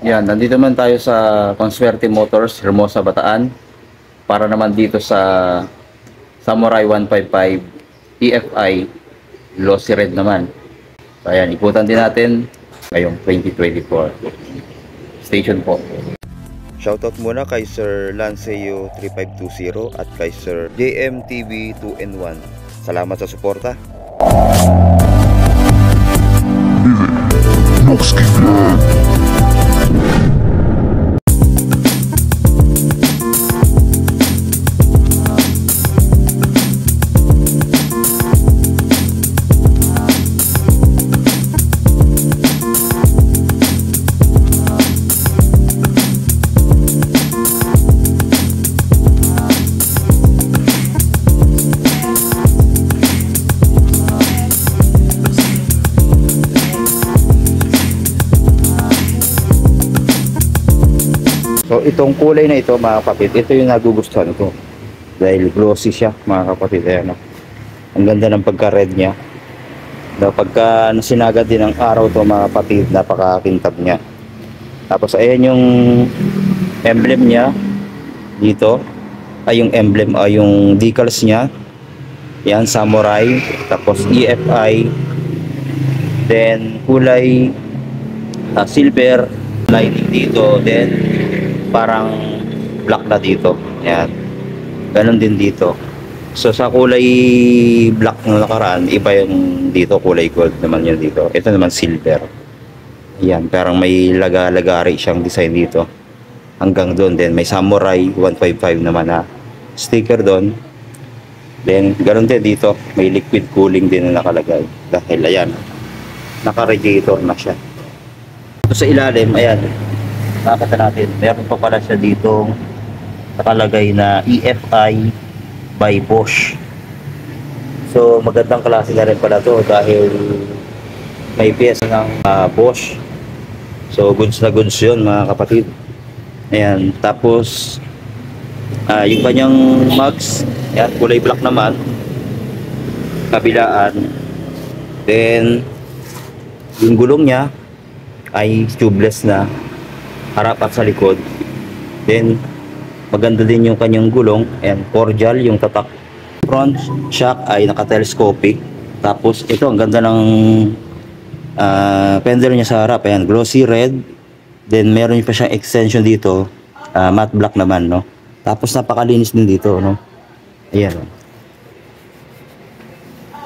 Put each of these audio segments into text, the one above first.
Yan, nandito naman tayo sa Consuerte Motors, Hermosa, Bataan. Para naman dito sa Samurai 155 EFI Glossy Red naman. So, ayan, ikutan din natin ngayong 2024. Station po. Shoutout muna kay Sir Lanceo 3520 at kay Sir JMTV 2-in-1. Salamat sa suporta. So, itong kulay na ito, mga kapatid, ito yung nagugustuhan ko. Dahil glossy siya, mga kapatid. Ayan, no? Ang ganda ng pagka-red niya. Pagka nasinagad din ng araw to, mga kapatid, napakakintab niya. Tapos, ayan yung emblem niya dito. Ay, yung emblem, yung decals niya. Yan, Samurai. Tapos, EFI. Then, kulay silver lining dito. Then, parang black na dito. Yan. Ganon din dito. So sa kulay black na nakaraan, iba yung dito kulay gold naman yun dito. Ito naman silver. Yan, parang may laga-lagari siyang design dito. Hanggang doon din may Samurai 155 naman na sticker doon. Then ganon din dito, may liquid cooling din na nakalagay. Dahil ayan, naka-radiator na siya. So sa ilalim, ayan, nakakita natin, meron pa pala siya dito nakalagay na EFI by Bosch. So magandang klase na rin pala to dahil may piyesa ng Bosch. So goods na goods yun, mga kapatid. Ayan, tapos yung kanyang mugs, yan, kulay black naman, kabilaan. Then yung gulong niya ay tubeless na, harap at sa likod. Then maganda din yung kanyang gulong, and cordial yung tatak. Front shock ay naka-telescopic. Tapos ito, ang ganda ng fender niya sa harap, ayan, glossy red. Then meron pa siyang extension dito, matte black naman, no. Tapos napakalinis din dito, no. Ayan,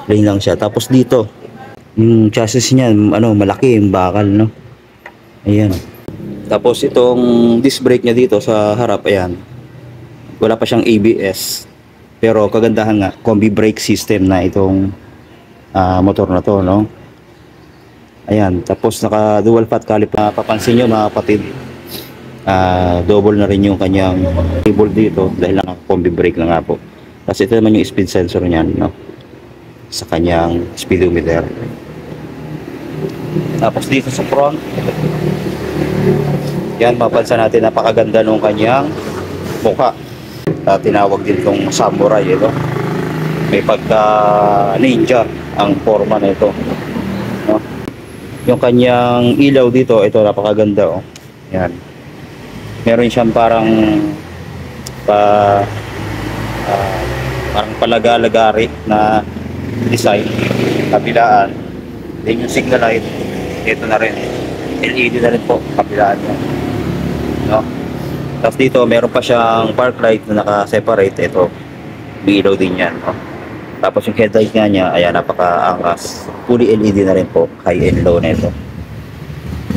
plain lang siya. Tapos dito yung chassis niya, malaki yung bakal, no. Ayan. Tapos itong disc brake niya dito sa harap, ayan, wala pa siyang ABS. Pero kagandahan nga, combi brake system na itong motor na to, no? Ayan, tapos naka dual fat caliper. Papansin nyo, mga kapatid, double na rin yung kanyang cable dito dahil naka combi brake na nga po. Tapos ito naman yung speed sensor niyan, no? Sa kanyang speedometer. Tapos dito sa front, yan, mapansin natin, napakaganda nung kanyang mukha. Tinawag din itong Samurai, ito. May pagka ninja ang forma na ito, no? Yung kanyang ilaw dito, ito, napakaganda, oh. Yan. Meron siyang parang parang palaga-lagari na design, kabilaan. Then yung signal light, ito na rin, LED na rin po, kabilaan niya, no? Tapos dito meron pa siyang park light na naka-separate. Ito, may ilaw din yan, no? Tapos yung headlight nga niya, ayan, napaka-angas, fully LED na rin po, high and low na ito.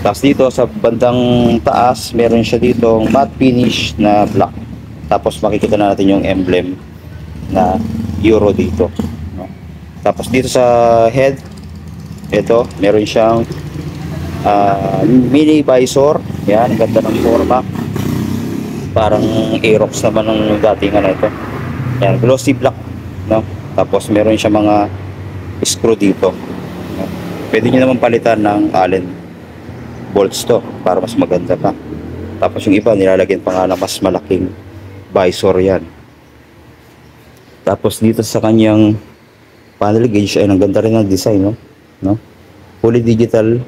Tapos dito sa bandang taas, meron siya dito matte finish na black. Tapos makikita na natin yung emblem na Euro dito, no? Tapos dito sa head, ito, meron siyang mini visor. Yan, ganda ng forma, parang Aerox naman ng dating na ito. Yan, glossy black, no? Tapos meron siya mga screw dito, no? Pwede nyo naman palitan ng Allen bolts to para mas maganda pa. Tapos yung iba nilalagyan pa nga na mas malaking visor yan. Tapos dito sa kanyang panel gauge ay ang ganda rin ng design, no? Fully digital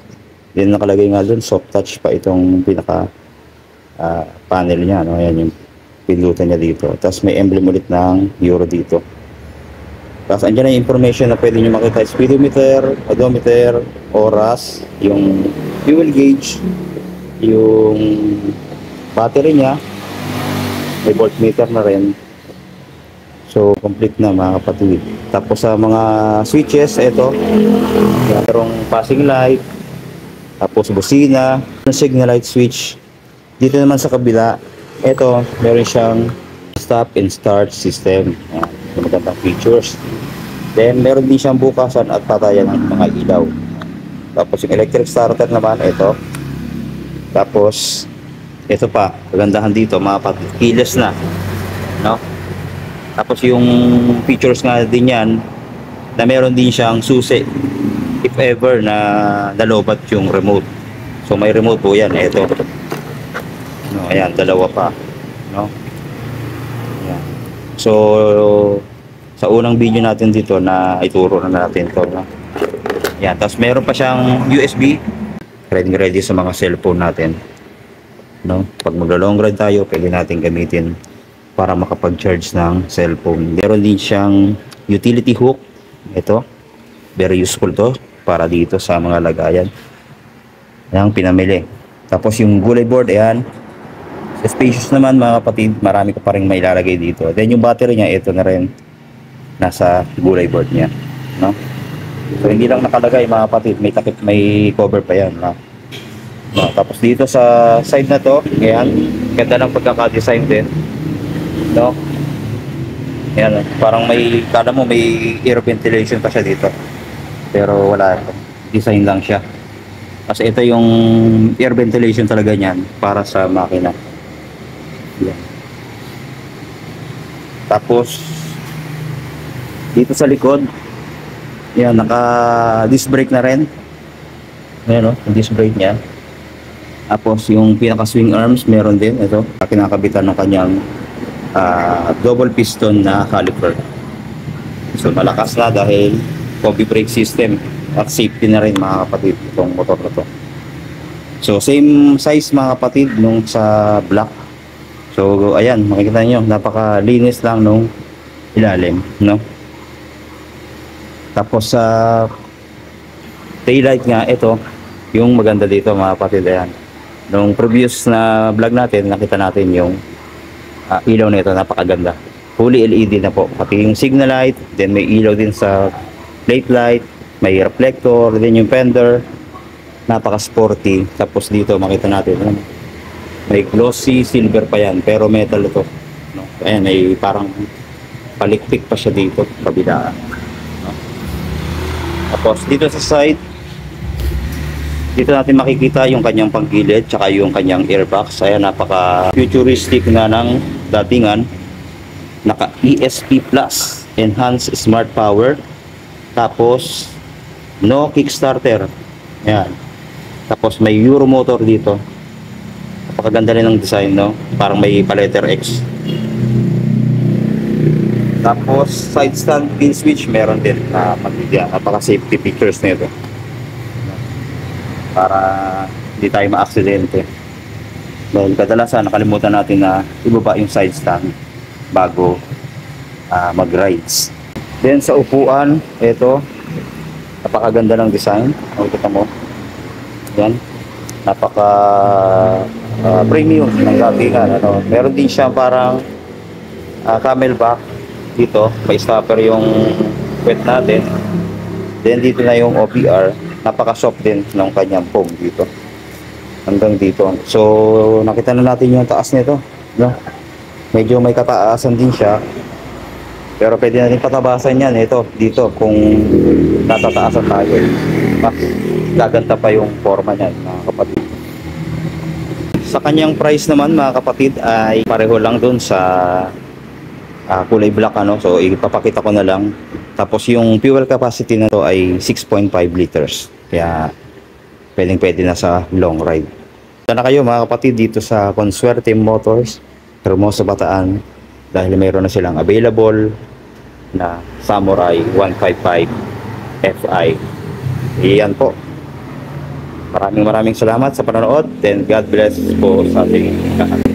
Then nakalagay nga doon, soft touch pa itong pinaka panel niya. No? Ayan yung pindutan niya dito. Tapos may emblem ulit ng Euro dito. Tapos andyan na yung information na pwede nyo makita. Speedometer, odometer, oras, yung fuel gauge, yung battery niya, may voltmeter na rin. So complete na mga kapatid. Tapos sa mga switches, ito merong passing light, tapos busina, signal light switch. Dito naman sa kabila, ito meron siyang stop and start system. Ayan, magandang features. Then meron din siyang bukasan at patayan ng mga ilaw. Tapos yung electric starter naman, ito. Tapos ito pa, kagandahan dito mga kapatid, keyless na, no? Tapos yung features nga din yan, na meron din siyang susi if ever na nalobat yung remote. So may remote po yan, ito. No, ayan, dalawa pa, no? Ayan. So sa unang video natin dito na ituro na natin to, no? Ayan, tapos meron pa siyang USB, ready sa mga cellphone natin, no? Pag maglo-long ride tayo, pwede natin gamitin para makapag-charge ng cellphone. Meron din siyang utility hook. Ito, very useful to para dito sa mga lagayan. Ayan, pinamili. Tapos yung gulay board, ayan. Spacious naman mga kapatid, marami ko pa rin may ilalagay dito. Then yung battery niya, ito na rin. Nasa gulay board niya, no? So hindi lang nakalagay mga kapatid, may takip, may cover pa yan, no? No, tapos dito sa side na to, ayan, ganda ng pagkaka-design din, no? Ayan, parang may, kala mo may air ventilation pa siya dito, pero wala, design lang siya. Kasi ito yung air ventilation talaga niyan para sa makina. Ayan. Tapos dito sa likod, ayan, naka disc brake na rin. Ayan, no? Yung disc brake niya. Tapos yung pinaka swing arms meron din, ito kinakabitan ng kanyang double piston na caliper. So malakas na dahil combi brake system at safety na rin mga kapatid itong motor na to. So same size mga kapatid nung sa black. So ayan, makikita nyo, napakalinis lang nung ilalim, no? Tapos sa taillight nga, ito yung maganda dito mga kapatid. Ayan, nung previous na vlog natin, nakita natin yung ilaw na ito, napakaganda. Fully LED na po. Pati yung signal light, then may ilaw din sa plate light, may reflector, then yung fender, napaka-sporty. Tapos dito makita natin, may glossy silver pa yan, pero metal ito, no? Ayan, may parang palikpik pa siya dito, kabilaan, no? Tapos dito sa side, dito natin makikita yung kanyang panggilid tsaka yung kanyang airbox. Ayan, napaka futuristic na ng datingan. Naka ESP Plus, Enhanced Smart Power. Tapos no kickstarter. Ayan. Tapos may Euro motor dito. Napakaganda rin ng design, no? Parang may pa-letter X. Tapos side stand pin switch meron din na napaka safety features nito, para hindi tayo ma-aksidente. Dahil kadalasan nakalimutan natin na ibaba yung side stand bago mag-rides. Then sa upuan, ito, napakaganda ng design. Nakikita mo. Yan. Napaka premium ng datingan. Ano. Meron din siya parang camelback dito. May stopper yung wet natin. Then dito na yung OPR. Napaka-soft din ng kanyang foam dito. Hanggang dito. So, nakita na natin yung taas nito, no? Medyo may kataasan din siya. Pero pwede natin patabasan yan. Ito, dito, kung natataasan tayo. Gaganda pa yung forma niyan, mga kapatid. Sa kanyang price naman, mga kapatid, ay pareho lang dun sa kulay black, ano? So, ipapakita ko na lang. Tapos yung fuel capacity na to ay 6.5 liters. Kaya pwedeng-pwede na sa long ride. Punta na kayo mga kapatid dito sa Consuerte Motors, Hermosa, Bataan, dahil mayroon na silang available na Samurai 155 Fi. Iyan po. Maraming salamat sa panonood and God bless po sa ating lahat.